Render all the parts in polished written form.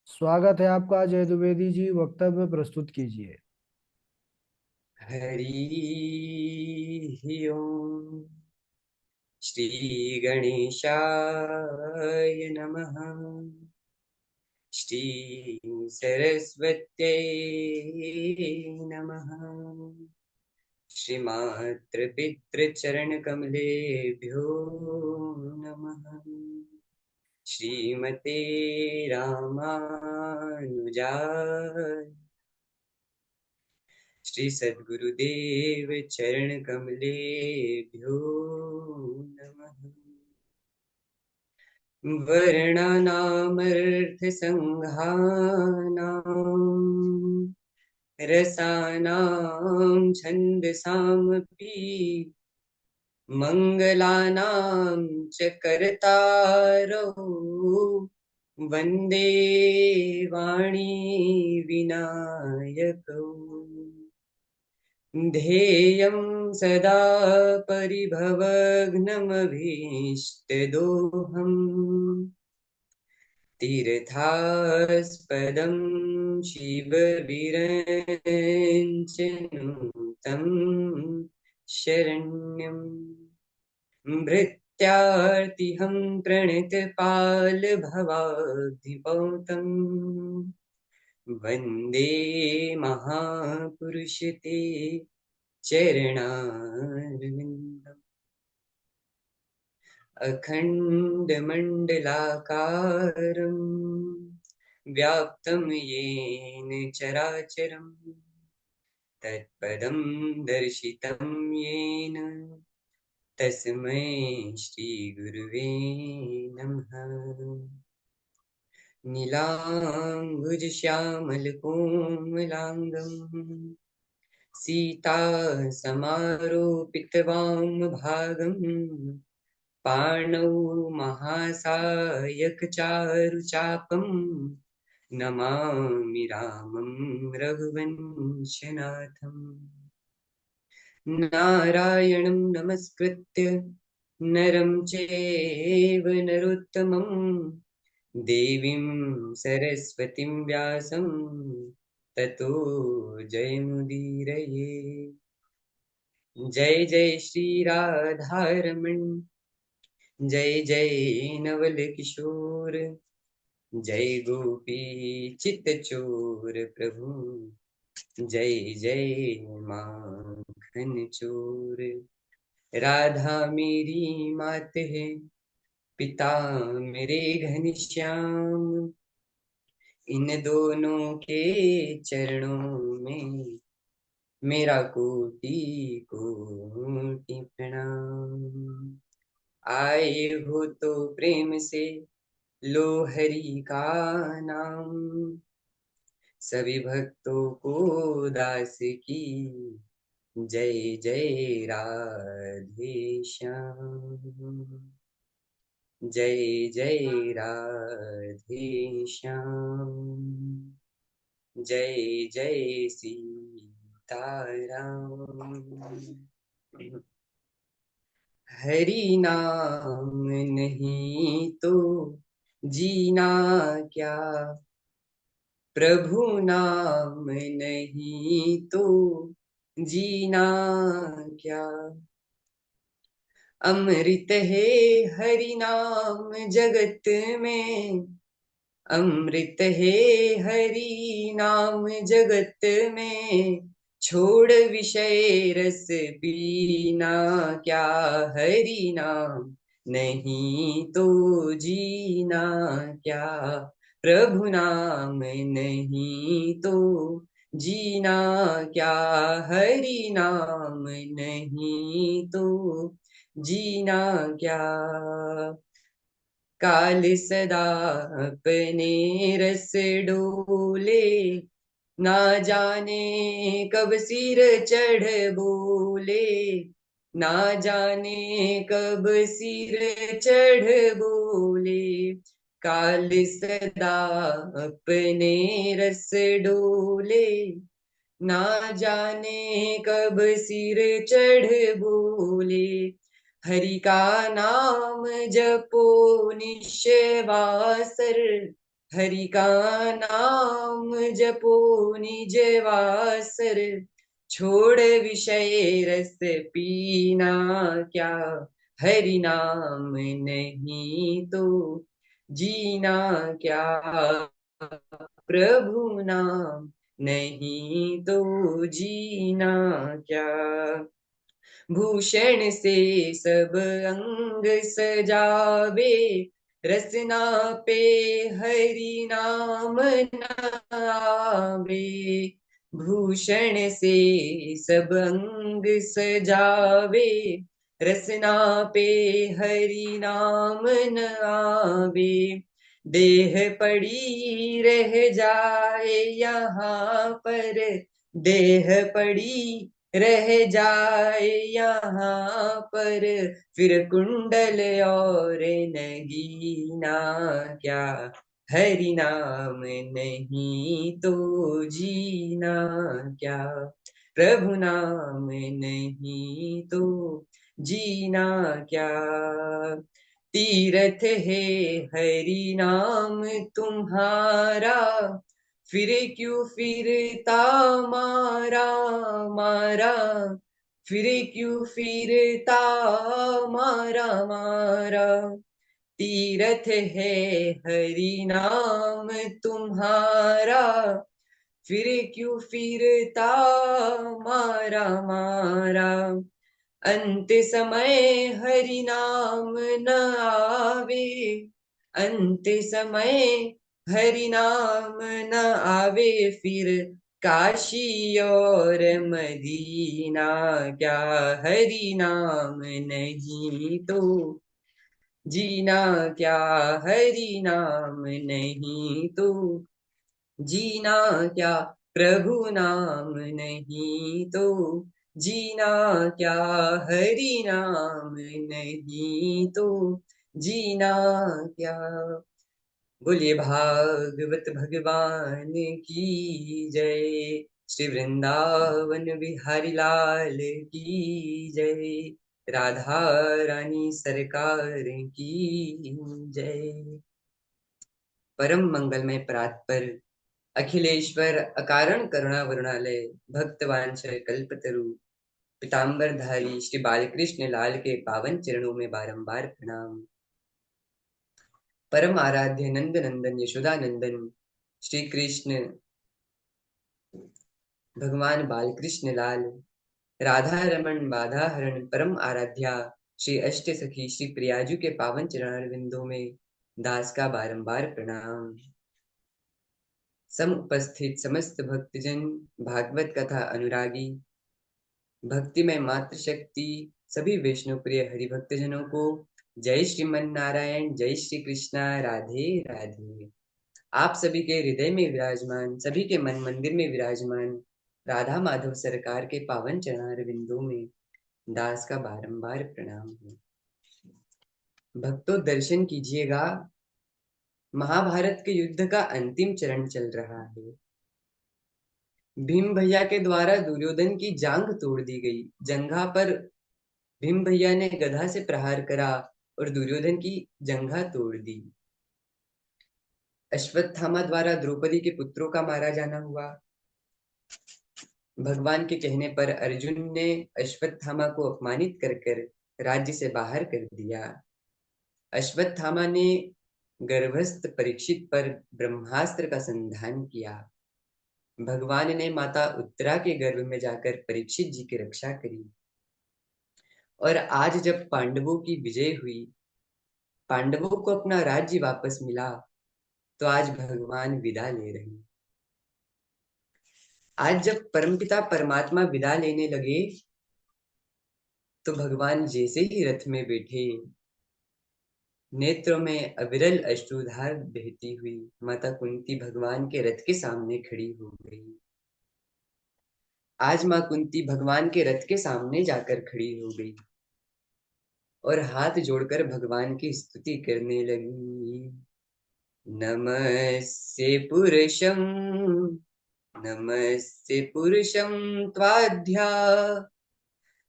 स्वागत है आपका जय द्विवेदी जी। वक्तव्य प्रस्तुत कीजिए। हरि ओम। श्री गणेशाय नमः। श्री सरस्वत्यै नमः। श्रीमात्र पितृचरण कमलेभ्यो नमः। श्रीमते रामानुजाय श्री सद्गुरुदेव चरण कमलेभ्यो नमः। वर्णानामर्थसङ्घानां रसानां छन्दसामपि मङ्गलानां च कर्तारौ वन्दे वाणी विनायकौ। ध्येयं सदा परिभवग्नमभीष्टदोहम् तीर्थास्पदं शिवविरञ्चनुतं शरण्यं भृत्यार्तिहं प्रणतपालभवाब्धिपौतं वन्दे महापुरुष ते चरणारविन्दम्। अखण्डमण्डलाकारं व्याप्तं येन चराचरं तत्पदं दर्शितं येन तस्मै श्रीगुरुवे नमः। नीलाम्बुजश्यामलकोमलाङ्गं सीतासमारोपितवामभागं पाणौ महासायकचारुचापं नमामि रामं रघुवंशनाथम्। नारायणं नमस्कृत्य नरं चैव नरोत्तमं देवीं सरस्वतीं व्यासं ततो जयमुदीरये। जय जय श्री राधारमण, जय जय नवल किशोर, जय गोपी चित चोर प्रभु, जय जय माखन चोर। राधा मेरी मात है, पिता मेरे घनश्याम, इन दोनों के चरणों में मेरा कोटि कोटि प्रणाम। आए हो तो प्रेम से लो हरि का नाम, सभी भक्तों को दास की जय जय राधे श्याम। जय जय राधे श्याम। जय जय सीताराम। हरि नाम नहीं तो जीना क्या, प्रभु नाम नहीं तो जीना क्या। अमृत है हरि नाम जगत में, अमृत है हरि नाम जगत में, छोड़ विषय रस पीना क्या। हरि नाम नहीं तो जीना क्या, प्रभु नाम नहीं तो जीना क्या। हरि नाम नहीं तो जीना क्या। काल सदा अपने रस डोले, ना जाने कब सिर चढ़ बोले, ना जाने कब सिर चढ़ बोले। काल सदा अपने रस डोले, ना जाने कब सिर चढ़ बोले। हरि का नाम जपो निश्वासर, हरि का नाम जपो निज वासर, छोड़ विषय रस पीना क्या, हरि नाम नहीं तो जीना क्या, प्रभु नाम नहीं तो जीना क्या। भूषण से सब अंग सजावे, रसना पे हरि नाम नावे। भूषण से सब अंग सजावे, रसना पे हरि नाम न आवे। देह पड़ी रह जाए यहाँ पर, देह पड़ी रह जाए यहाँ पर, फिर कुंडल और नगीना क्या, हरि नाम नहीं तो जीना क्या, प्रभु नाम नहीं तो जीना क्या। तीरथ है हरि नाम तुम्हारा, फिर क्यों फिरता मारा मारा, फिर क्यों फिरता मारा मारा। तीरथ है हरि नाम तुम्हारा, फिर क्यों फिरता मारा मारा। अंत समय हरि नाम न आवे, अंत समय हरि नाम न आवे, फिर काशी और मदीना क्या, हरि नाम नहीं तो जीना क्या, हरि नाम नहीं तो जीना क्या, प्रभु नाम नहीं तो जीना क्या, हरि नाम नहीं तो जीना क्या। बोलिए भागवत भगवान की जय, श्री वृंदावन बिहारी लाल की जय, राधा रानी सरकार की जय। परम मंगलमय परात्पर अखिलेश्वर अकारण करुणा वरुणालय भक्तवांछय कल्पतरु पीताम्बरधारी श्री बालकृष्ण लाल के पावन चरणों में बारंबार प्रणाम। परम आराध्य नंद नंदन यशोदा नंदन श्री कृष्ण भगवान बालकृष्ण लाल, राधा रमन बाधा हरण परम आराध्या श्री अष्ट सखी श्री प्रियाजू के पावन चरण बिंदु में दास का बारंबार प्रणाम। सम उपस्थित समस्त भक्तजन, भागवत कथा अनुरागी, भक्तिमय मात्र शक्ति सभी वैष्णव प्रिय हरि भक्तजनों को जय श्रीमन नारायण, जय श्री कृष्णा, राधे राधे। आप सभी के हृदय में विराजमान, सभी के मन मंदिर में विराजमान राधा माधव सरकार के पावन चरणार बिंदु में दास का बारंबार प्रणाम है। भक्तों दर्शन कीजिएगा, महाभारत के युद्ध का अंतिम चरण चल रहा है। भीम भैया के द्वारा दुर्योधन की जांघ तोड़ दी गई। जंघा पर भीम भैया ने गधा से प्रहार करा और दुर्योधन की जंघा तोड़ दी। अश्वत्थामा द्वारा द्रौपदी के पुत्रों का मारा जाना हुआ। भगवान के कहने पर अर्जुन ने अश्वत्थामा को अपमानित कर कर राज्य से बाहर कर दिया। अश्वत्थामा ने गर्भस्थ परीक्षित पर ब्रह्मास्त्र का संधान किया। भगवान ने माता उत्तरा के गर्भ में जाकर परीक्षित जी की रक्षा करी। और आज जब पांडवों की विजय हुई, पांडवों को अपना राज्य वापस मिला, तो आज भगवान विदा ले रहे हैं। आज जब परमपिता परमात्मा विदा लेने लगे, तो भगवान जैसे ही रथ में बैठे, नेत्रों में अविरल अश्रुधार बहती हुई माता कुंती भगवान के रथ के सामने खड़ी हो गई। आज माँ कुंती भगवान के रथ के सामने जाकर खड़ी हो गई और हाथ जोड़कर भगवान की स्तुति करने लगी। नमस्ते पुरुषं, नमस्ते पुरुषं त्वाद्या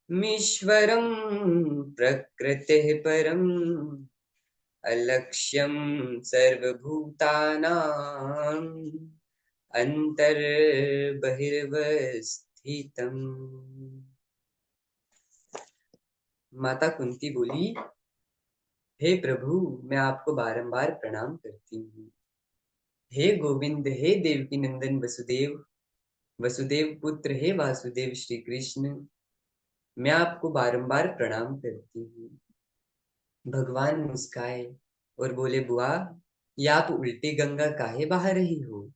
मीश्वरं प्रकृतेः परं अलक्ष्यं सर्वभूतानां अंतर्बहिर्वस्थितम्। माता कुंती बोली, हे प्रभु, मैं आपको बारंबार प्रणाम करती हूँ। हे गोविंद, हे देवकी नंदन वसुदेव, वसुदेव पुत्र हे वासुदेव श्री कृष्ण, मैं आपको बारंबार प्रणाम करती हूँ। भगवान मुस्काए और बोले, बुआ, ये आप उल्टी गंगा काहे बहा रही हो?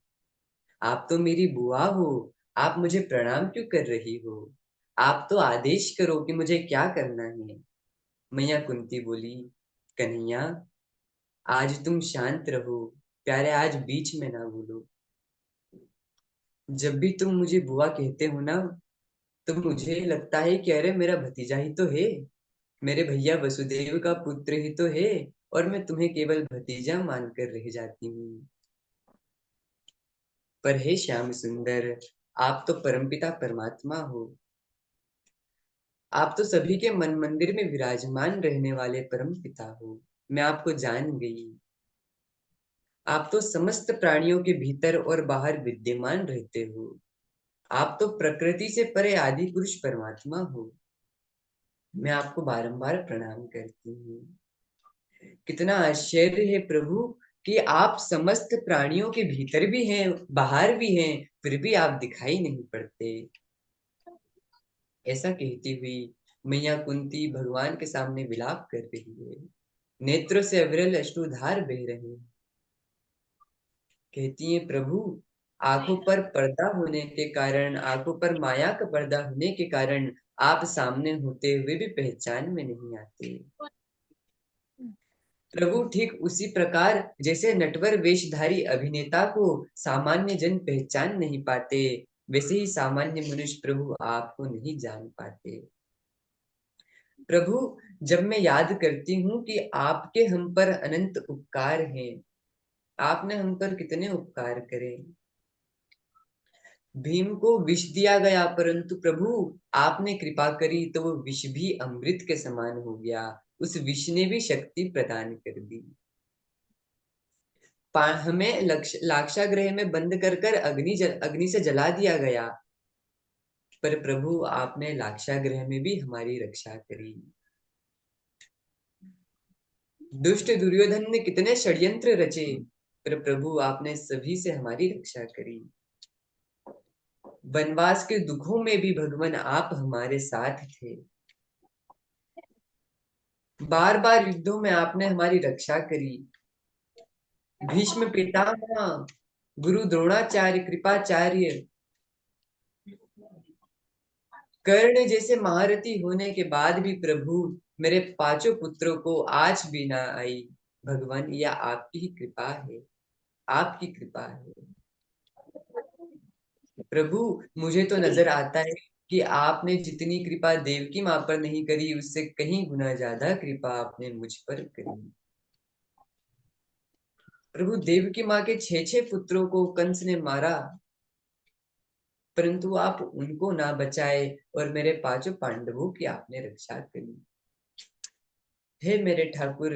आप तो मेरी बुआ हो, आप मुझे प्रणाम क्यों कर रही हो? आप तो आदेश करो कि मुझे क्या करना है। मैया कुंती बोली, कन्हैया, आज तुम शांत रहो, प्यारे, आज बीच में ना बोलो। जब भी तुम मुझे बुआ कहते हो ना, तो मुझे लगता है कि अरे मेरा भतीजा ही तो है, मेरे भैया वसुदेव का पुत्र ही तो है, और मैं तुम्हें केवल भतीजा मानकर रह जाती हूँ। पर हे श्याम सुंदर, आप तो परमपिता परमात्मा हो, आप तो सभी के मन मंदिर में विराजमान रहने वाले परम पिता हो। मैं आपको जान गई, आप तो समस्त प्राणियों के भीतर और बाहर विद्यमान रहते हो। आप तो प्रकृति से परे आदि पुरुष परमात्मा हो। मैं आपको बारंबार प्रणाम करती हूँ। कितना आश्चर्य है प्रभु कि आप समस्त प्राणियों के भीतर भी हैं, बाहर भी हैं, फिर भी आप दिखाई नहीं पड़ते। ऐसा कहती हुई मैया कुंती भगवान के सामने विलाप कर रही है। नेत्रों से अविरल अश्रुधार बह रहे हैं। कहती है, प्रभु, आंखों पर पर्दा होने के कारण, आंखों पर माया का पर्दा होने के कारण आप सामने होते हुए भी पहचान में नहीं आते। प्रभु, ठीक उसी प्रकार जैसे नटवर वेशधारी अभिनेता को सामान्य जन पहचान नहीं पाते, वैसे ही सामान्य मनुष्य प्रभु आपको नहीं जान पाते। प्रभु, जब मैं याद करती हूँ कि आपके हम पर अनंत उपकार हैं, आपने हम पर कितने उपकार करे। भीम को विष दिया गया, परंतु प्रभु आपने कृपा करी तो वो विष भी अमृत के समान हो गया, उस विष ने भी शक्ति प्रदान कर दी। हमें लाक्षागृह में बंद कर कर अग्नि से जला दिया गया, पर प्रभु आपने लाक्षागृह में भी हमारी रक्षा करी। दुष्ट दुर्योधन ने कितने षड्यंत्र रचे, पर प्रभु आपने सभी से हमारी रक्षा करी। वनवास के दुखों में भी भगवान आप हमारे साथ थे। बार बार युद्धों में आपने हमारी रक्षा करी। भीष्म पितामह, गुरु द्रोणाचार्य, कृपाचार्य, कर्ण जैसे महारथी होने के बाद भी प्रभु मेरे पांचों पुत्रों को आज भी ना आई। भगवान, यह आपकी ही कृपा है, आपकी कृपा है। प्रभु, मुझे तो नजर आता है कि आपने जितनी कृपा देवकी माँ पर नहीं करी, उससे कहीं गुना ज्यादा कृपा आपने मुझ पर करी। प्रभु, देवकी माँ के 6 पुत्रों को कंस ने मारा, परंतु आप उनको ना बचाए और मेरे पांचों पांडवों की आपने रक्षा करी। हे मेरे ठाकुर,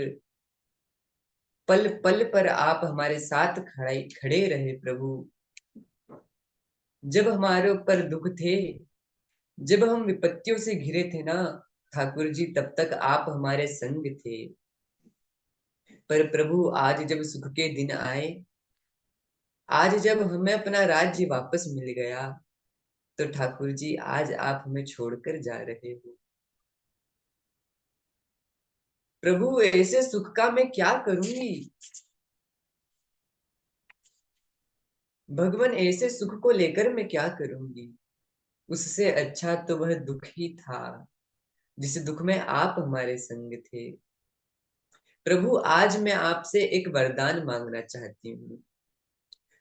पल पल पर आप हमारे साथ खड़े खड़े रहे प्रभु। जब हमारे ऊपर दुख थे, जब हम विपत्तियों से घिरे थे ना ठाकुर जी, तब तक आप हमारे संग थे। पर प्रभु, आज जब सुख के दिन आए, आज जब हमें अपना राज्य वापस मिल गया, तो ठाकुर जी आज आप हमें छोड़कर जा रहे हो। प्रभु, ऐसे सुख का मैं क्या करूंगी? भगवान, ऐसे सुख को लेकर मैं क्या करूंगी? उससे अच्छा तो वह दुख ही था, जिस दुख में आप हमारे संग थे। प्रभु, आज मैं आपसे एक वरदान मांगना चाहती हूँ।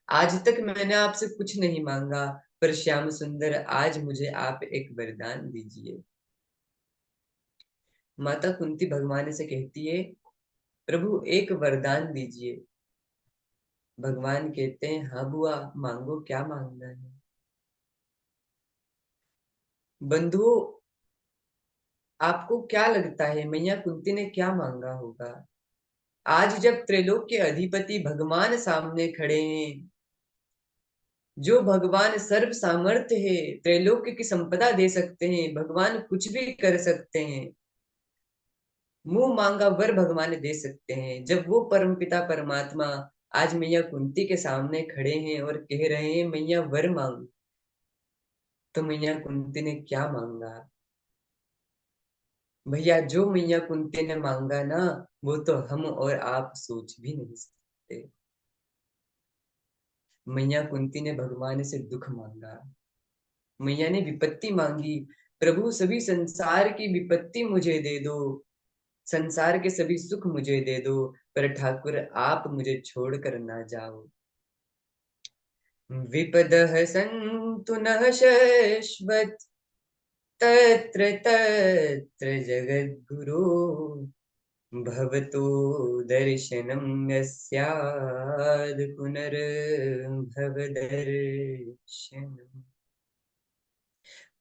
आज तक मैंने आपसे कुछ नहीं मांगा, पर श्याम सुंदर, आज मुझे आप एक वरदान दीजिए। माता कुंती भगवान से कहती है, प्रभु एक वरदान दीजिए। भगवान कहते हैं, हाँ बुआ, मांगो, क्या मांगना है। बंधुओं, आपको क्या लगता है मैया कुंती ने क्या मांगा होगा? आज जब त्रैलोक के अधिपति भगवान सामने खड़े हैं, जो भगवान सर्व सामर्थ्य है, त्रैलोक्य की संपदा दे सकते हैं, भगवान कुछ भी कर सकते हैं, मुंह मांगा वर भगवान दे सकते हैं, जब वो परमपिता परमात्मा आज मैया कुंती के सामने खड़े हैं और कह रहे हैं मैया वर मांग, तो मैया कुंती ने क्या मांगा? भैया जो मैया कुंती ने मांगा ना, वो तो हम और आप सोच भी नहीं सकते। मैया कुंती ने भगवान से दुख मांगा, मैया ने विपत्ति मांगी, प्रभु सभी संसार की विपत्ति मुझे दे दो, संसार के सभी सुख मुझे दे दो, पर ठाकुर आप मुझे छोड़कर ना जाओ। विपदः सन्तु नः शश्वत् तत्र तत्र जगद्गुरो, भवतो दर्शनं यस्याद् पुनर्भव दर्शनम्।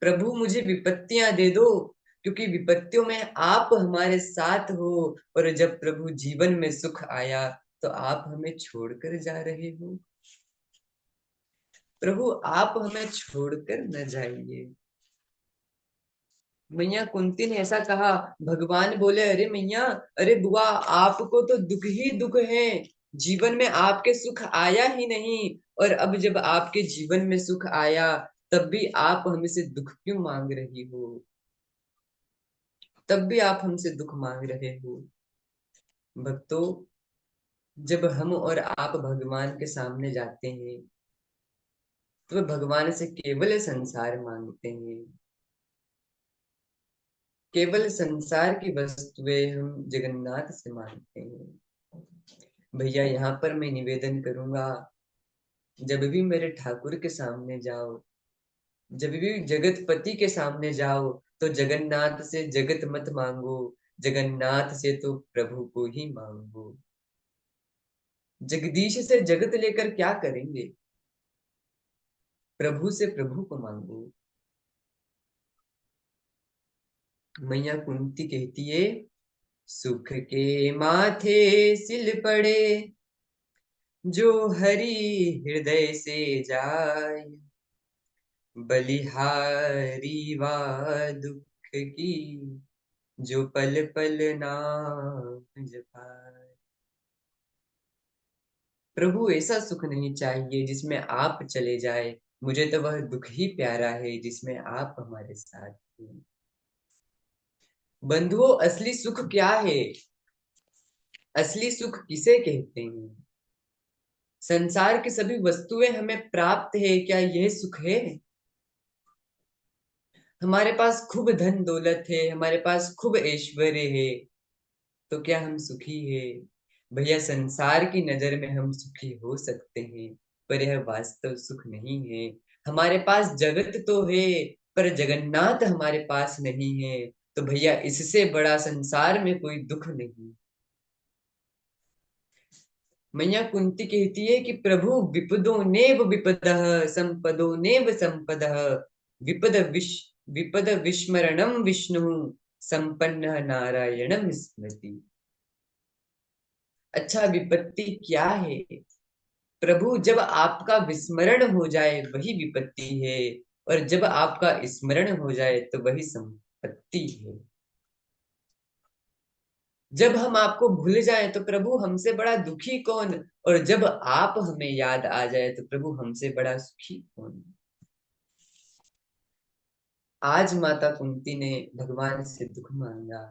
प्रभु मुझे विपत्तियां दे दो, क्योंकि विपत्तियों में आप हमारे साथ हो, और जब प्रभु जीवन में सुख आया तो आप हमें छोड़कर जा रहे हो। प्रभु आप हमें छोड़कर न जाइए। मैया कुंती ने ऐसा कहा, भगवान बोले अरे मैया, अरे बुआ, आपको तो दुख ही दुख है, जीवन में आपके सुख आया ही नहीं, और अब जब आपके जीवन में सुख आया तब भी आप हमसे दुख क्यों मांग रही हो? तब भी आप हमसे दुख मांग रहे हो। भक्तों, जब हम और आप भगवान के सामने जाते हैं तो भगवान से केवल संसार मांगते हैं, केवल संसार की वस्तुएं हम जगन्नाथ से मांगते हैं। भैया यहाँ पर मैं निवेदन करूंगा, जब भी मेरे ठाकुर के सामने जाओ, जब भी जगतपति के सामने जाओ, तो जगन्नाथ से जगत मत मांगो, जगन्नाथ से तो प्रभु को ही मांगो। जगदीश से जगत लेकर क्या करेंगे? प्रभु से प्रभु को मांगो। मैया कुंती कहती है, सुख के माथे सिल पड़े, जो हरि हृदय से जाय, बलिहारी वा दुख की, जो पल पल नाम जपाए। प्रभु ऐसा सुख नहीं चाहिए जिसमें आप चले जाए, मुझे तो वह दुख ही प्यारा है जिसमें आप हमारे साथ हैं। बंधुओं, असली सुख क्या है? असली सुख किसे कहते हैं? संसार की सभी वस्तुएं हमें प्राप्त है, क्या यह सुख है? हमारे पास खूब धन दौलत है, हमारे पास खूब ऐश्वर्य है, तो क्या हम सुखी है? भैया, संसार की नजर में हम सुखी हो सकते हैं, पर यह वास्तव सुख नहीं है। हमारे पास जगत तो है, पर जगन्नाथ हमारे पास नहीं है, तो भैया इससे बड़ा संसार में कोई दुख नहीं। मैया कुंती कहती है कि प्रभु विपदो नेव विपदः संपदो नेव संपदः, विपद विश विपद विस्मरणम विष्णु, संपन्न नारायणम स्मृति। अच्छा, विपत्ति क्या है? प्रभु जब आपका विस्मरण हो जाए वही विपत्ति है, और जब आपका स्मरण हो जाए तो वही संपत्ति है। जब हम आपको भूल जाएं तो प्रभु हमसे बड़ा दुखी कौन, और जब आप हमें याद आ जाए तो प्रभु हमसे बड़ा सुखी कौन। आज माता कुंती ने भगवान से दुख मांगा,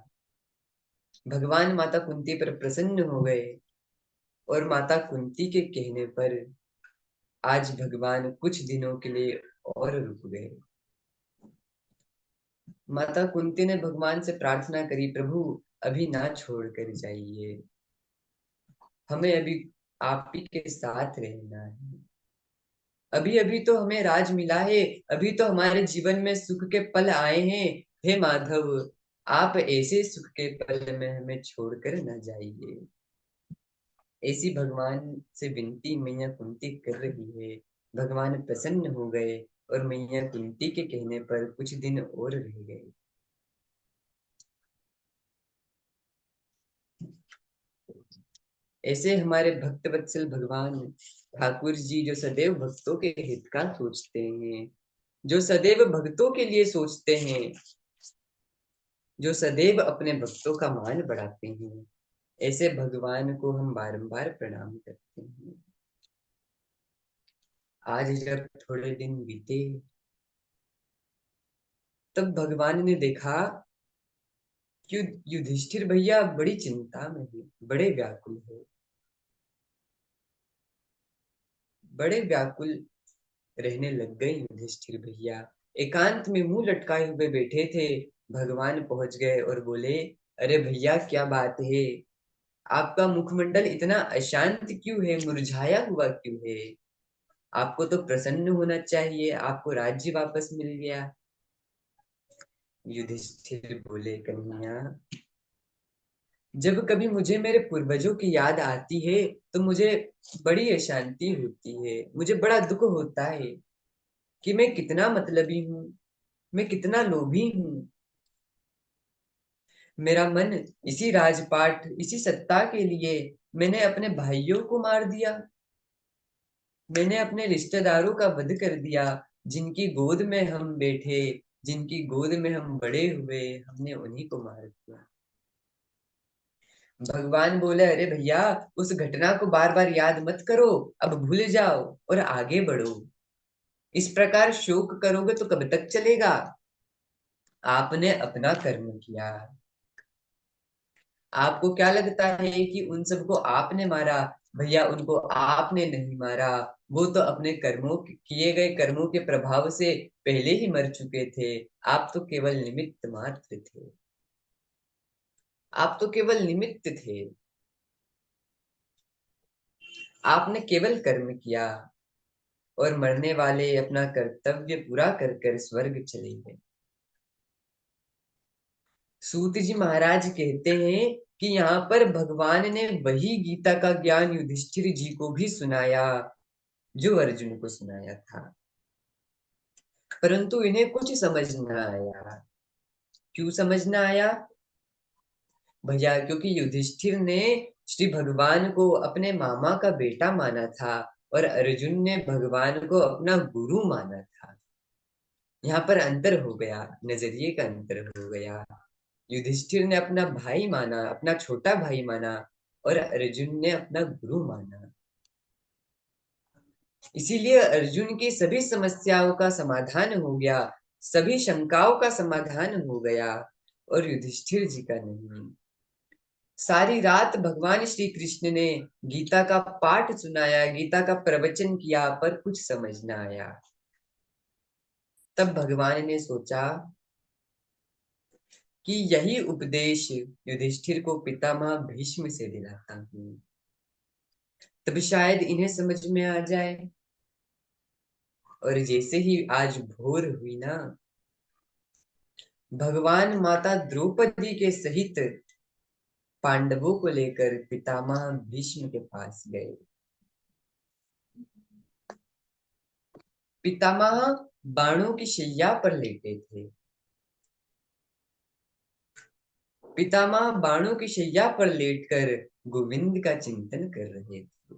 भगवान माता कुंती पर प्रसन्न हो गए, और माता कुंती के कहने पर आज भगवान कुछ दिनों के लिए और रुक गए। माता कुंती ने भगवान से प्रार्थना करी, प्रभु अभी ना छोड़ कर जाइए, हमें अभी आप ही के साथ रहना है। अभी अभी तो हमें राज मिला है, अभी तो हमारे जीवन में सुख के पल आए हैं, हे माधव, आप ऐसे सुख के पल में हमें छोड़कर न जाइए। ऐसी भगवान से विनती मैया कुंती कर रही है। भगवान प्रसन्न हो गए और मैया कुंती के कहने पर कुछ दिन और रह गए। ऐसे हमारे भक्त वत्सल भगवान ठाकुर जी जो सदैव भक्तों के हित का सोचते हैं, जो सदैव भक्तों के लिए सोचते हैं, जो सदैव अपने भक्तों का मान बढ़ाते हैं, ऐसे भगवान को हम बारंबार प्रणाम करते हैं। आज जब थोड़े दिन बीते, तब भगवान ने देखा कि युधिष्ठिर भैया बड़ी चिंता में है, बड़े व्याकुल है, बड़े व्याकुल रहने लग गए युधिष्ठिर भैया। एकांत में मुंह लटकाए हुए बैठे थे। भगवान पहुंच गए और बोले, अरे भैया क्या बात है, आपका मुखमंडल इतना अशांत क्यों है, मुरझाया हुआ क्यों है? आपको तो प्रसन्न होना चाहिए, आपको राज्य वापस मिल गया। युधिष्ठिर बोले, कन्हैया, जब कभी मुझे मेरे पूर्वजों की याद आती है तो मुझे बड़ी अशांति होती है, मुझे बड़ा दुख होता है कि मैं कितना मतलबी हूँ, मैं कितना लोभी हूँ। मेरा मन इसी राजपाट, इसी सत्ता के लिए मैंने अपने भाइयों को मार दिया, मैंने अपने रिश्तेदारों का वध कर दिया, जिनकी गोद में हम बैठे, जिनकी गोद में हम बड़े हुए, हमने उन्हीं को मार दिया। भगवान बोले, अरे भैया, उस घटना को बार बार याद मत करो, अब भूल जाओ और आगे बढ़ो। इस प्रकार शोक करोगे तो कब तक चलेगा? आपने अपना कर्म किया। आपको क्या लगता है कि उन सबको आपने मारा? भैया, उनको आपने नहीं मारा, वो तो अपने कर्मों, किए गए कर्मों के प्रभाव से पहले ही मर चुके थे। आप तो केवल निमित्त मात्र थे, आप तो केवल निमित्त थे, आपने केवल कर्म किया और मरने वाले अपना कर्तव्य पूरा कर कर स्वर्ग चले गए। सूत जी महाराज कहते हैं कि यहाँ पर भगवान ने वही गीता का ज्ञान युधिष्ठिर जी को भी सुनाया जो अर्जुन को सुनाया था, परंतु इन्हें कुछ समझ न आया। क्यों समझ न आया? भैया, क्योंकि युधिष्ठिर ने श्री भगवान को अपने मामा का बेटा माना था और अर्जुन ने भगवान को अपना गुरु माना था। यहाँ पर अंतर हो गया, नजरिए का अंतर हो गया। युधिष्ठिर ने अपना भाई माना, अपना छोटा भाई माना, और अर्जुन ने अपना गुरु माना। इसीलिए अर्जुन की सभी समस्याओं का समाधान हो गया, सभी शंकाओं का समाधान हो गया, और युधिष्ठिर जी का नहीं। सारी रात भगवान श्री कृष्ण ने गीता का पाठ सुनाया, गीता का प्रवचन किया, पर कुछ समझ ना आया। तब भगवान ने सोचा कि यही उपदेश युधिष्ठिर को पितामह भीष्म से दिलाता हूँ, तब शायद इन्हें समझ में आ जाए। और जैसे ही आज भोर हुई ना, भगवान माता द्रौपदी के सहित पांडवों को लेकर पितामह भीष्म के पास गए। पितामह बाणों की शैया पर लेटे थे, पितामह बाणों की शैया पर लेटकर गोविंद का चिंतन कर रहे थे।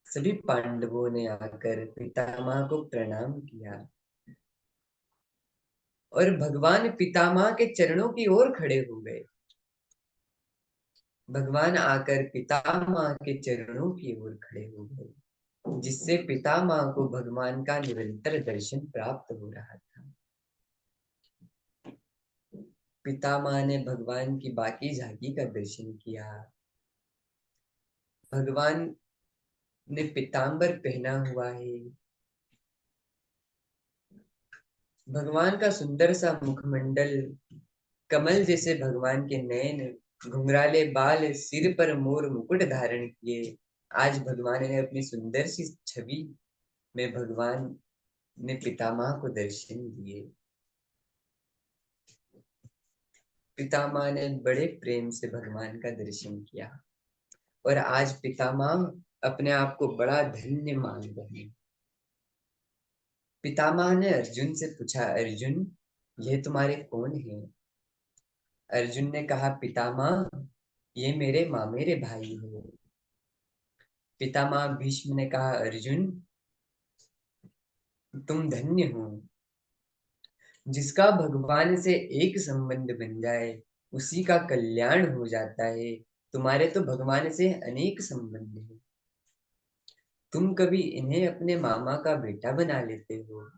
सभी पांडवों ने आकर पितामह को प्रणाम किया और भगवान पितामह के चरणों की ओर खड़े हो गए। भगवान आकर पितामह के चरणों की ओर खड़े हो गए, जिससे पितामह को भगवान का निरंतर दर्शन प्राप्त हो रहा था। पितामह ने भगवान की बाकी झांकी का दर्शन किया। भगवान ने पीतांबर पहना हुआ है, भगवान का सुंदर सा मुखमंडल, कमल जैसे भगवान के नयन, घुंघराले बाल, सिर पर मोर मुकुट धारण किए। आज भगवान ने अपनी सुंदर सी छवि में भगवान ने पितामह को दर्शन दिए। पितामह ने बड़े प्रेम से भगवान का दर्शन किया और आज पितामह अपने आप को बड़ा धन्य मान रहे हैं। पितामह ने अर्जुन से पूछा, अर्जुन, यह तुम्हारे कौन है? अर्जुन ने कहा, पितामह, ये मेरे मामेरे भाई हो। पितामह भीष्म ने कहा, अर्जुन, तुम धन्य हो। जिसका भगवान से एक संबंध बन जाए उसी का कल्याण हो जाता है। तुम्हारे तो भगवान से अनेक संबंध हैं। तुम कभी इन्हें अपने मामा का बेटा बना लेते हो,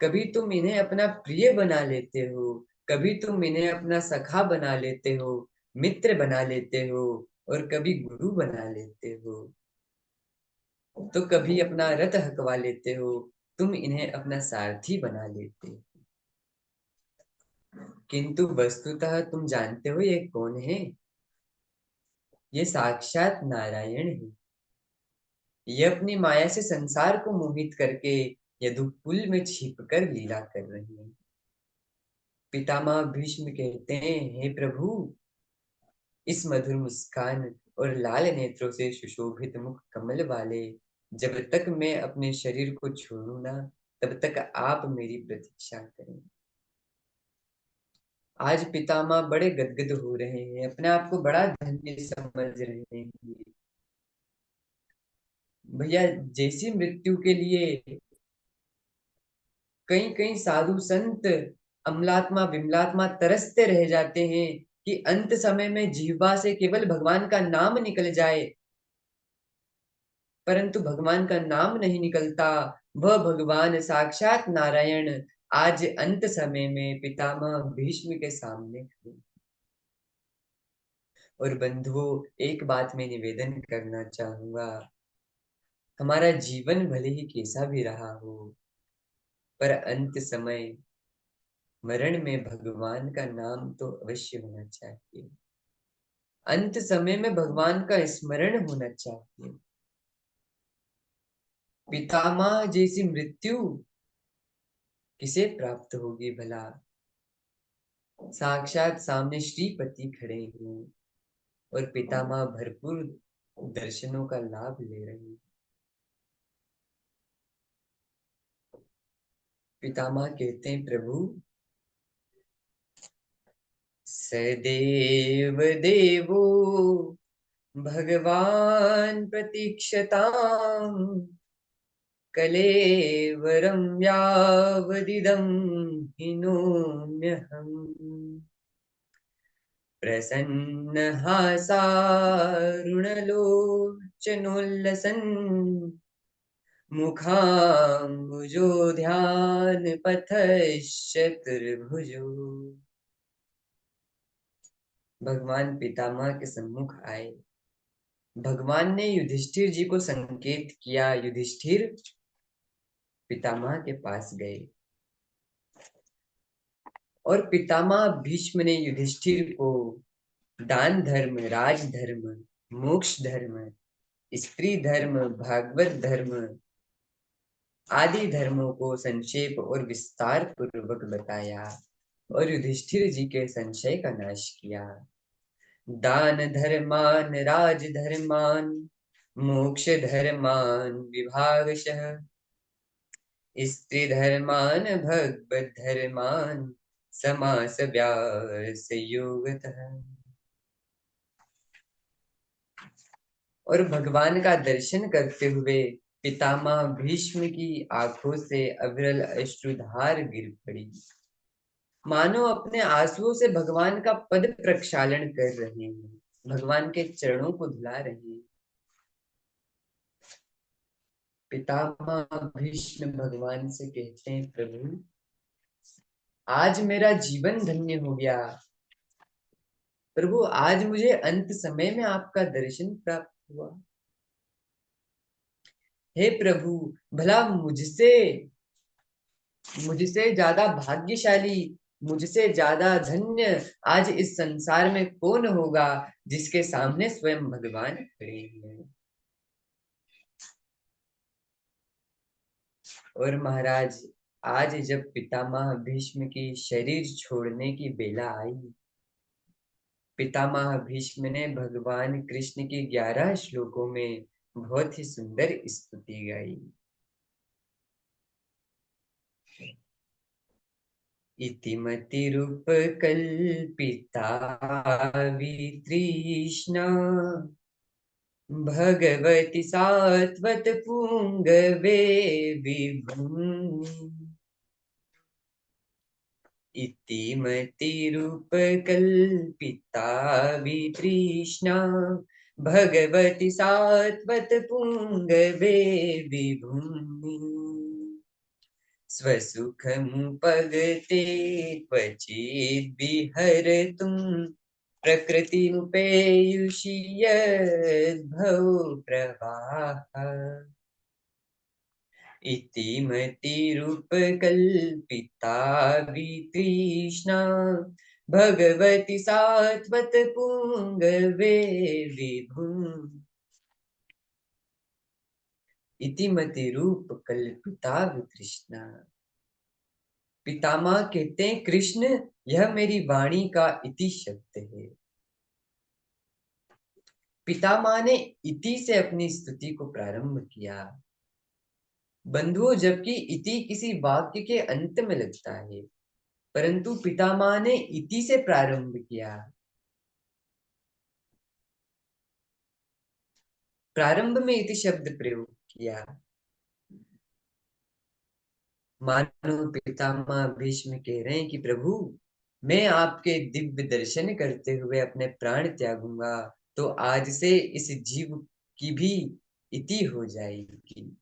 कभी तुम इन्हें अपना प्रिय बना लेते हो, कभी तुम इन्हें अपना सखा बना लेते हो, मित्र बना लेते हो, और कभी गुरु बना लेते हो, तो कभी अपना रथ हकवा लेते हो, तुम इन्हें अपना सारथी बना लेते हो। किंतु वस्तुतः तुम जानते हो ये कौन है? ये साक्षात नारायण है। ये अपनी माया से संसार को मोहित करके यदुकुल में छिपकर लीला कर रही है। पितामह भीष्म कहते हैं, हे प्रभु, इस मधुर मुस्कान और लाल नेत्रों से सुशोभित मुख कमल वाले, जब तक मैं अपने शरीर को छोड़ू ना, तब तक आप मेरी प्रतीक्षा करें। आज पितामह बड़े गदगद हो रहे हैं, अपने आप को बड़ा धन्य समझ रहे हैं। भैया, जैसी मृत्यु के लिए कई कई साधु संत अमलात्मा विमलात्मा तरसते रह जाते हैं कि अंत समय में जिह्वा से केवल भगवान का नाम निकल जाए, परंतु भगवान का नाम नहीं निकलता। वह भगवान साक्षात नारायण आज अंत समय में पितामह भीष्म के सामने खड़े। और बंधुओं, एक बात मैं निवेदन करना चाहूंगा, हमारा जीवन भले ही कैसा भी रहा हो, पर अंत समय मरण में भगवान का नाम तो अवश्य होना चाहिए। अंत समय में भगवान का स्मरण होना चाहिए। पितामह जैसी मृत्यु किसे प्राप्त होगी भला? साक्षात सामने श्रीपति खड़े हैं और पितामह भरपूर दर्शनों का लाभ ले रहे हैं। पितामह कहते हैं, प्रभु, सदैव देवो भगवान प्रतीक्षताम् कलेवरं यावदिदं हिनोम्यहम् प्रसन्नहासारुणलोचनोल्लसन् मुखाम्बुजोध्यानपथश्चतुर्भुजो। भगवान पितामह के सम्मुख आए। भगवान ने युधिष्ठिर जी को संकेत किया, युधिष्ठिर, पितामह के पास गए। और पितामह भीष्म ने युधिष्ठिर को दान धर्म, राज धर्म, मोक्ष धर्म, स्त्री धर्म, भागवत धर्म आदि धर्मों को संक्षेप और विस्तार पूर्वक बताया और युधिष्ठिर जी के संशय का नाश किया। दान धर्मान, राज धर्मान, मोक्ष धर्मान विभागशः, स्त्री धर्मान, भगवत धर्मान समास व्यास योगतः। और भगवान का दर्शन करते हुए पितामह भीष्म की आंखों से अविरल अश्रुधार गिर पड़ी, मानो अपने आंसुओं से भगवान का पद प्रक्षालन कर रहे हैं, भगवान के चरणों को धुला रहे हैं। पितामह भीष्म भगवान से कहते हैं, प्रभु, आज मेरा जीवन धन्य हो गया। प्रभु, आज मुझे अंत समय में आपका दर्शन प्राप्त हुआ। हे प्रभु, भला मुझसे मुझसे ज्यादा भाग्यशाली, मुझसे ज्यादा धन्य आज इस संसार में कौन होगा जिसके सामने स्वयं भगवान खड़े हैं। और महाराज, आज जब पितामह भीष्म की शरीर छोड़ने की बेला आई, पितामह भीष्म ने भगवान कृष्ण की 11 श्लोकों में बहुत ही सुंदर स्तुति गाई। इति मतिरूप कल्पिता वितृष्णा भगवति सात्वत पुंगवे विभूमि। इति मतिरूप कल्पिता वितृष्णा भगवति सात्वत पुंगवे विभूमि। स्वसुखमुपगते क्वचिद् विहर्तुं प्रकृतिमुपेयुषि यद्भवो प्रवाहः। इति मतिरूपकल्पिता वितृष्णा भगवति सात्वत पुंगवे विभुम्। इति मतिरूपकल्पिता वितृष्णा। पितामह कहते हैं कृष्ण, यह मेरी वाणी का इति शब्द है। पितामह ने इति से अपनी स्तुति को प्रारंभ किया। बंधुओं, जबकि इति किसी वाक्य के अंत में लगता है, परंतु पितामह ने इति से प्रारंभ किया। प्रारंभ में इति शब्द प्रयोग किया। मानो पितामह भीष्म कह रहे हैं कि प्रभु, मैं आपके दिव्य दर्शन करते हुए अपने प्राण त्यागूंगा, तो आज से इस जीव की भी इति हो जाएगी।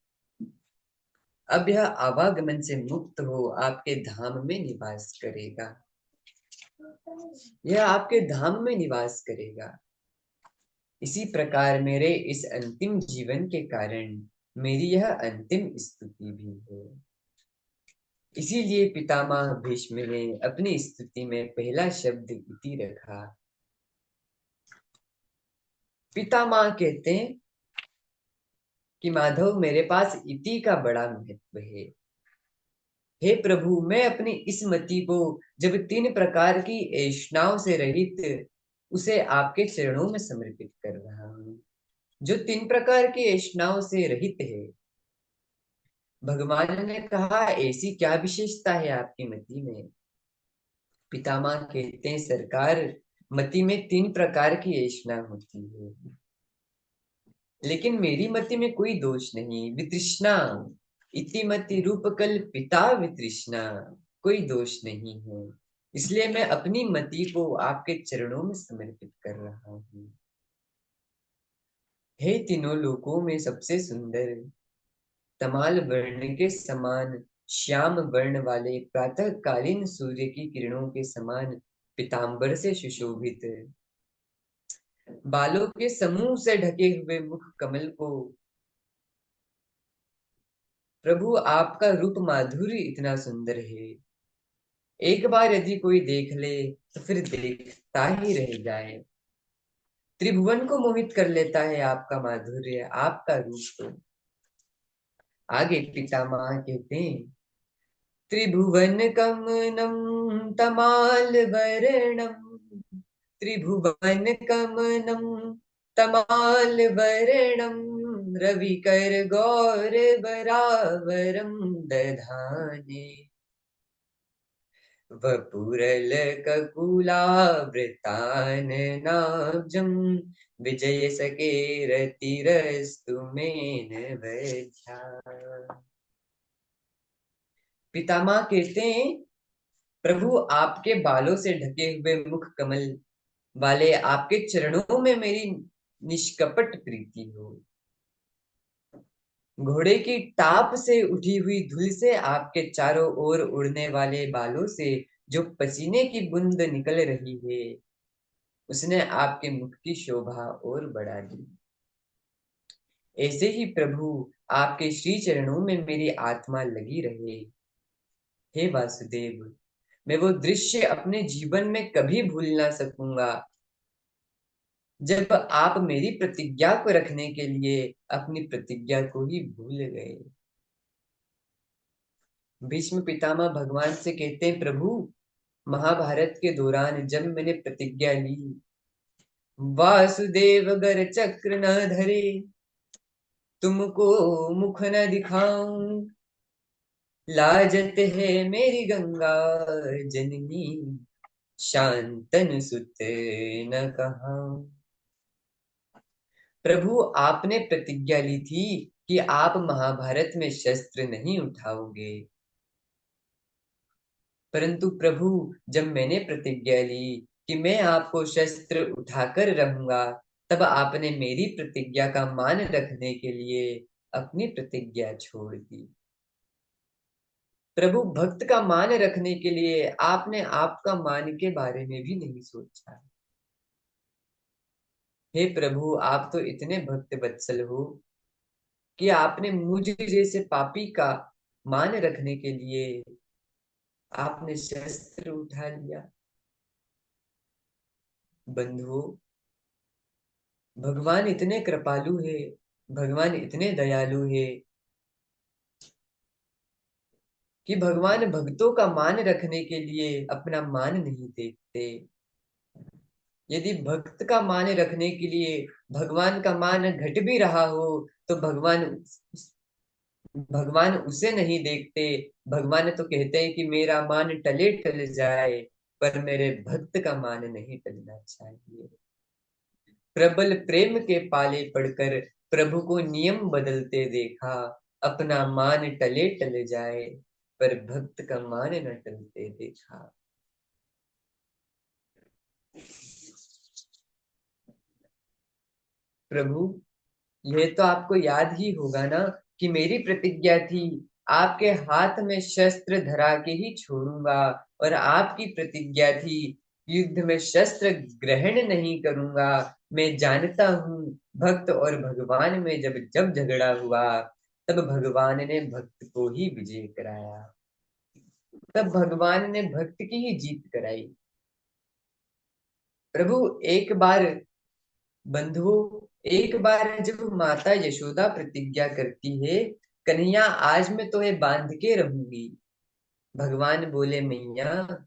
अब यह आवागमन से मुक्त हो आपके धाम में निवास करेगा। यह आपके धाम में निवास करेगा। इसी प्रकार मेरे इस अंतिम जीवन के कारण मेरी यह अंतिम स्तुति भी है। इसीलिए पितामह भीष्म ने अपनी स्तुति में पहला शब्द इति रखा। पितामह कहते हैं कि माधव, मेरे पास इति का बड़ा महत्व है। हे प्रभु, मैं अपनी इस मति को जब 3 प्रकार की ऐष्णाओं से रहित उसे आपके चरणों में समर्पित कर रहा हूं, जो 3 प्रकार की ऐष्णाओं से रहित है। भगवान ने कहा, ऐसी क्या विशेषता है आपकी मति में? पितामह कहते हैं, सरकार, मति में 3 प्रकार की ऐष्णा होती है, लेकिन मेरी मति में कोई दोष नहीं। वितृष्णा इति मति रूप कल्पिता वितृष्णा, कोई दोष नहीं है। इसलिए मैं अपनी मति को आपके चरणों में समर्पित कर रहा हूं। हे तीनों लोकों में सबसे सुंदर, तमाल वर्ण के समान श्याम वर्ण वाले, प्रातःकालीन सूर्य की किरणों के समान पीतांबर से सुशोभित, बालों के समूह से ढके हुए मुख कमल को, प्रभु आपका रूप माधुर्य इतना सुंदर है, एक बार यदि कोई देख ले तो फिर देखता ही रह जाए। त्रिभुवन को मोहित कर लेता है आपका माधुर्य, आपका रूप। आगे पितामह कहते हैं, त्रिभुवन कमनम तमाल वर्णम, त्रिभुवन कमनम तमाल वर्णम, रविकर गौर बरावरम दधाने, वपुरल ककुलावृताननाब्जं, विजय सकेरतिरस्तु मेन वध्या। पितामह कहते हैं, प्रभु आपके बालों से ढके हुए मुख कमल वाले आपके चरणों में मेरी निष्कपट प्रीति हो। घोड़े की टाप से उठी हुई धूल से आपके चारों ओर उड़ने वाले बालों से जो पसीने की बूंद निकल रही है, उसने आपके मुख की शोभा और बढ़ा दी। ऐसे ही प्रभु आपके श्री चरणों में मेरी आत्मा लगी रहे। हे वासुदेव, मैं वो दृश्य अपने जीवन में कभी भूल ना सकूंगा जब आप मेरी प्रतिज्ञा को रखने के लिए अपनी प्रतिज्ञा को ही भूल गए। भीष्म पितामह भगवान से कहते हैं, प्रभु, महाभारत के दौरान जब मैंने प्रतिज्ञा ली, वासुदेव गर चक्र न धरे, तुमको मुख न दिखाऊं, लाजत है मेरी गंगा जननी, शांतनु सुत न कहा। प्रभु, आपने प्रतिज्ञा ली थी कि आप महाभारत में शस्त्र नहीं उठाओगे। परंतु प्रभु, जब मैंने प्रतिज्ञा ली कि मैं आपको शस्त्र उठाकर रहूंगा, तब आपने मेरी प्रतिज्ञा का मान रखने के लिए अपनी प्रतिज्ञा छोड़ दी। प्रभु, भक्त का मान रखने के लिए आपने आपका मान के बारे में भी नहीं सोचा। हे प्रभु, आप तो इतने भक्त वत्सल हो कि आपने मुझ जैसे पापी का मान रखने के लिए आपने शस्त्र उठा लिया। बंधुओं, भगवान इतने कृपालु है, भगवान इतने दयालु है कि भगवान भक्तों का मान रखने के लिए अपना मान नहीं देखते। यदि भक्त का मान रखने के लिए भगवान का मान घट भी रहा हो, तो भगवान उसे नहीं देखते। भगवान तो कहते हैं कि मेरा मान टले टल जाए, पर मेरे भक्त का मान नहीं टलना चाहिए। प्रबल प्रेम के पाले पड़कर प्रभु को नियम बदलते देखा। अपना मान टले टल जाए, पर भक्त का मान न टलते देखा। प्रभु, यह तो आपको याद ही होगा ना कि मेरी प्रतिज्ञा थी आपके हाथ में शस्त्र धरा के ही छोड़ूंगा, और आपकी प्रतिज्ञा थी युद्ध में शस्त्र ग्रहण नहीं करूंगा। मैं जानता हूँ भक्त और भगवान में जब जब झगड़ा हुआ, तब भगवान ने भक्त को ही विजय कराया। तब भगवान ने भक्त की ही जीत कराई। प्रभु, एक बार बंधुओं, एक बार जब माता यशोदा प्रतिज्ञा करती है, कन्हैया आज मैं तुम्हें बांध के रहूंगी। भगवान बोले, मैया,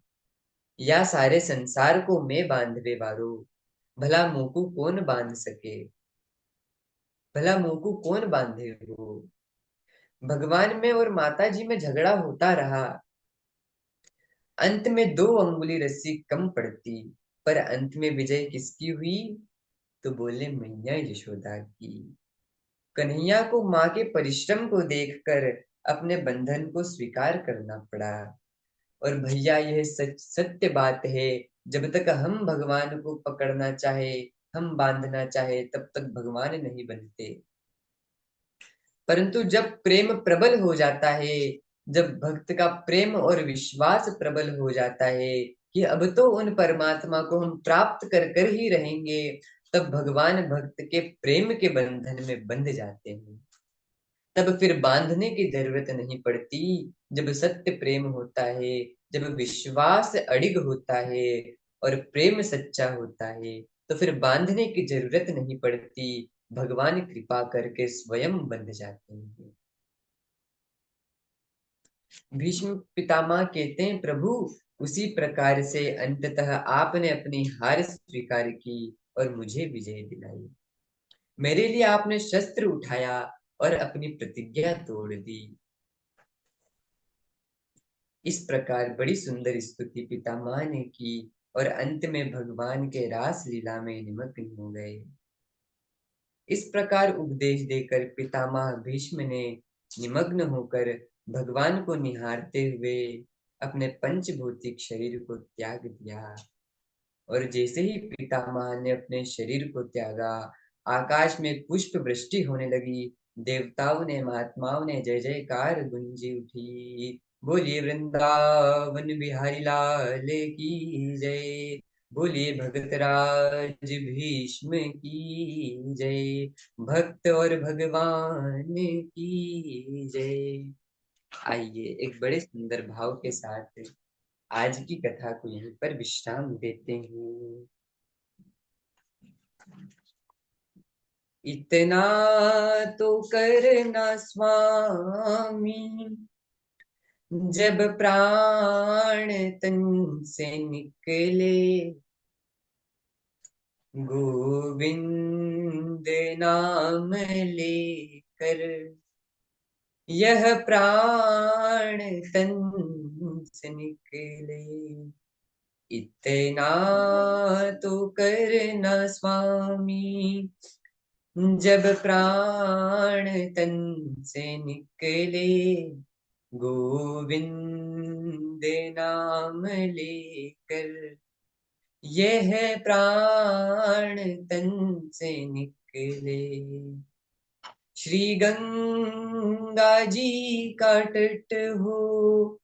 या सारे संसार को मैं बांधवे वारो, भला मोकू कौन बांध सके, भला मोकू कौन बांधे हो। भगवान में और माता जी में झगड़ा होता रहा। अंत में 2 अंगुली रस्सी कम पड़ती, पर अंत में विजय किसकी हुई? तो बोले, मैया यशोदा की। कन्हैया को माँ के परिश्रम को देखकर अपने बंधन को स्वीकार करना पड़ा। और भैया, यह सच सत्य बात है, जब तक हम भगवान को पकड़ना चाहे, हम बांधना चाहे, तब तक भगवान नहीं बनते। परंतु जब प्रेम प्रबल हो जाता है, जब भक्त का प्रेम और विश्वास प्रबल हो जाता है कि अब तो उन परमात्मा को हम प्राप्त कर कर ही रहेंगे, तब भगवान भक्त के प्रेम के बंधन में बंध जाते हैं। तब फिर बांधने की जरूरत नहीं पड़ती। जब सत्य प्रेम होता है, जब विश्वास अडिग होता है और प्रेम सच्चा होता है, तो फिर बांधने की जरूरत नहीं पड़ती। भगवान कृपा करके स्वयं बंध जाते हैं। भीष्म पितामह कहते हैं, प्रभु, उसी प्रकार से अंततः आपने अपनी हार स्वीकार की और मुझे विजय दिलाई। मेरे लिए आपने शस्त्र उठाया और अपनी प्रतिज्ञा तोड़ दी। इस प्रकार बड़ी सुंदर स्तुति पितामह ने की और अंत में भगवान के रास लीला में निमग्न हो गए। इस प्रकार उपदेश देकर पितामह भीष्म ने निमग्न होकर भगवान को निहारते हुए अपने पंचभौतिक शरीर को त्याग दिया। और जैसे ही पितामह ने अपने शरीर को त्यागा, आकाश में पुष्प वृष्टि होने लगी। देवताओं ने, महात्माओं ने जय जयकार गुंजी उठी। बोलिए वृंदावन बिहारी लाल की जय, बोलिए भगतराज भीष्म की जय, भक्त और भगवान की जय। आइए एक बड़े सुंदर भाव के साथ आज की कथा को यहीं पर विश्राम देते हैं। इतना तो करना स्वामी, जब प्राण तन से निकले, गोविंद नाम लेकर यह प्राण तन से निकले, इतना तो करना स्वामी। जब प्राण तन से निकले, गोविंद नाम लेकर। यह प्राण तन से निकले, श्री गंगा जी का तट हो,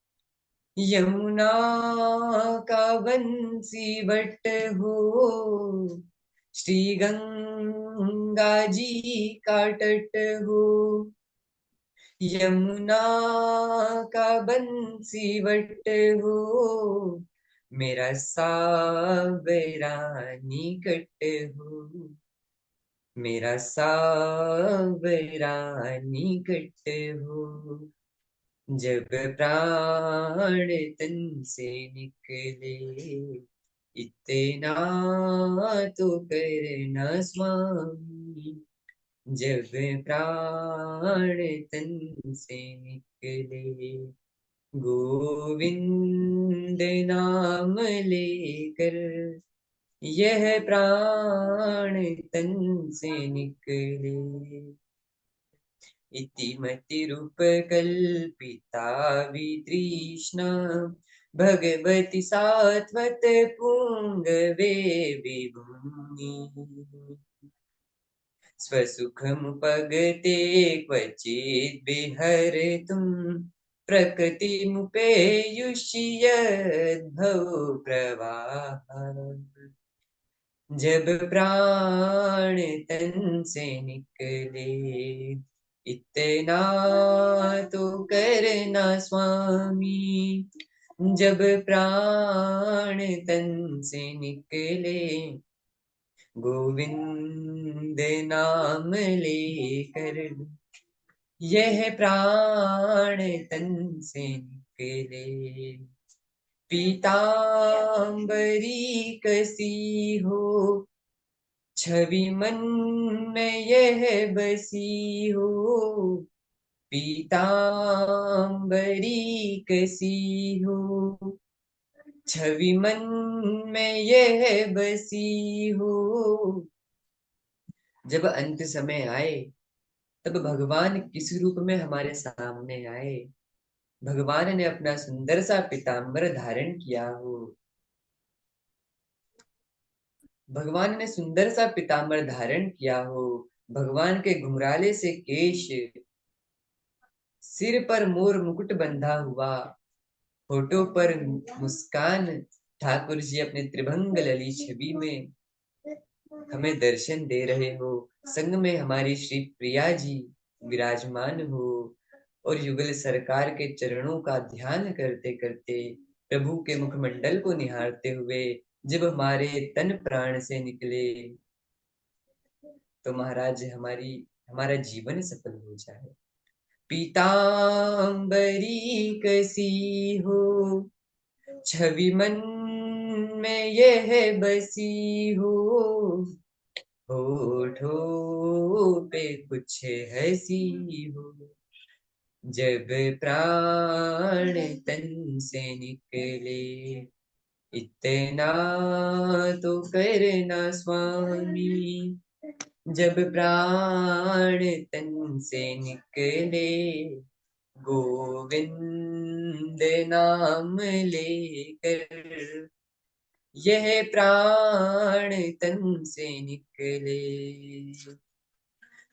यमुना का बंसी बट हो। श्री गंगा जी का तट हो, यमुना का बंसी बट हो। मेरा सावरा निकट हो, मेरा सावरा निकट हो। जब प्राण तन से निकले, इतना तो करना स्वामी। जब प्राण तन से निकले, गोविंद नाम लेकर। यह प्राण तन से निकले, इतिमतिरूपकल्पिता वितृष्णा, भगवती सात्वत पुंगवे विभूनि। स्वसुखमुपगते क्वचिद् विहर्तुं, प्रकृतिमुपेयुषि यद्भवो प्रवाहः। जब प्राण तन से निकले, इतना तो करना स्वामी। जब प्राण तन से निकले, गोविंद नाम लेकर। यह प्राण तन से निकले, पीतांबरी कसी हो, छवि मन में यह बसी हो। पीतांबरी कसी हो, छवि मन में यह बसी हो। जब अंत समय आए, तब भगवान किस रूप में हमारे सामने आए। भगवान ने अपना सुंदर सा पीतांबर धारण किया हो, भगवान ने सुंदर सा पीतांबर धारण किया हो। भगवान के घुंघराले से केश, सिर पर मोर मुकुट बंधा हुआ, होठों पर मुस्कान। ठाकुर जी अपने त्रिभंग लली छवि में हमें दर्शन दे रहे हो। संग में हमारी श्री प्रिया जी विराजमान हो, और युगल सरकार के चरणों का ध्यान करते करते, प्रभु के मुखमंडल को निहारते हुए जब हमारे तन प्राण से निकले, तो महाराज हमारा जीवन सफल हो जाए। पीतांबरी कसी हो, छवि मन में यह बसी हो। होठों पे कुछ हंसी हो, जब प्राण तन से निकले। इतना तो करना स्वामी, जब प्राण तन से निकले। गोविंद नाम लेकर, यह प्राण तन से निकले।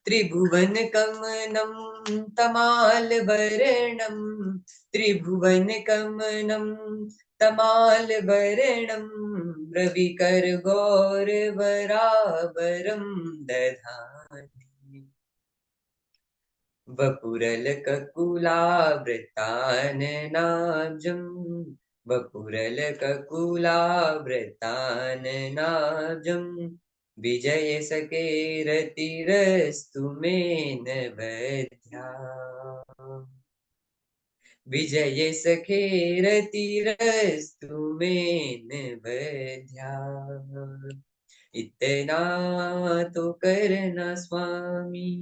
त्रिभुवन कमनं तमालवर्णं, त्रिभुवन कमनं तमालवर्णं, रविकर गौरवरावरं दधाति। वपुरलककुलावृताननाब्जं, वपुरलककुलावृताननाब्जं, विजयसकेरतिरस्तु मे नवध्या। विजयसखेरतिरस्तु मे नवध्या। इतना तो करना स्वामी,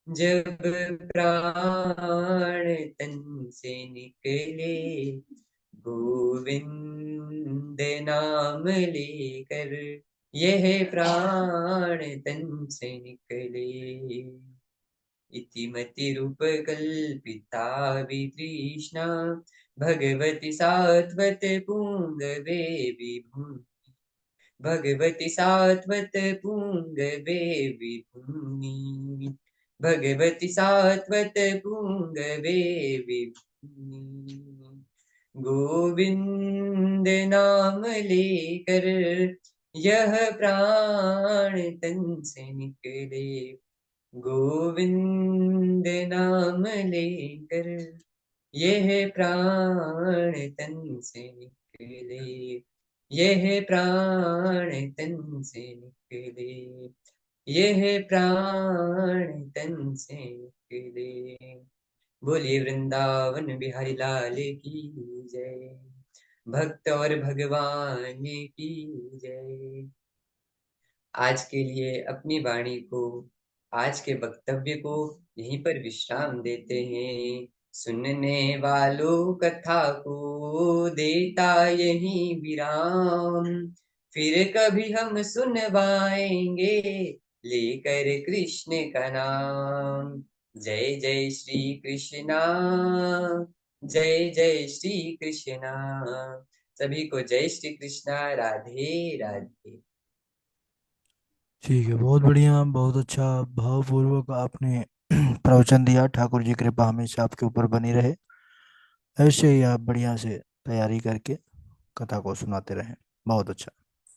जब प्राण तन से निकले, गोविंद नाम लेकर, यह प्राण तन से निकले। इति मतिरूपकल्पिता वितृष्णा, भगवति सात्वत पुंगवे विभुनि। भगवति सात्वत पुंगवे विभुनि। भगवति सात्वत पुंगवे विभुनि। गोविंद नाम लेकर, यह प्राण तन से निकले। गोविंद नाम लेकर, यह प्राण तन से निकले। यह प्राण तन से निकले। यह प्राण तन से निकले। बोलिए वृंदावन बिहारी लाल की जय। भक्त और भगवान की जय। आज के लिए अपनी वाणी को, आज के वक्तव्य को यहीं पर विश्राम देते हैं। सुनने वालों कथा को देता यहीं विराम। फिर कभी हम सुनवाएंगे लेकर कृष्ण का नाम। जय जय श्री कृष्णा। जय जय श्री कृष्णा। सभी को जय श्री कृष्णा। राधे राधे। ठीक है, बहुत बढ़िया, बहुत अच्छा भावपूर्वक आपने प्रवचन दिया। ठाकुर जी कृपा हमेशा आपके ऊपर बनी रहे। ऐसे ही आप बढ़िया से तैयारी करके कथा को सुनाते रहें। बहुत अच्छा।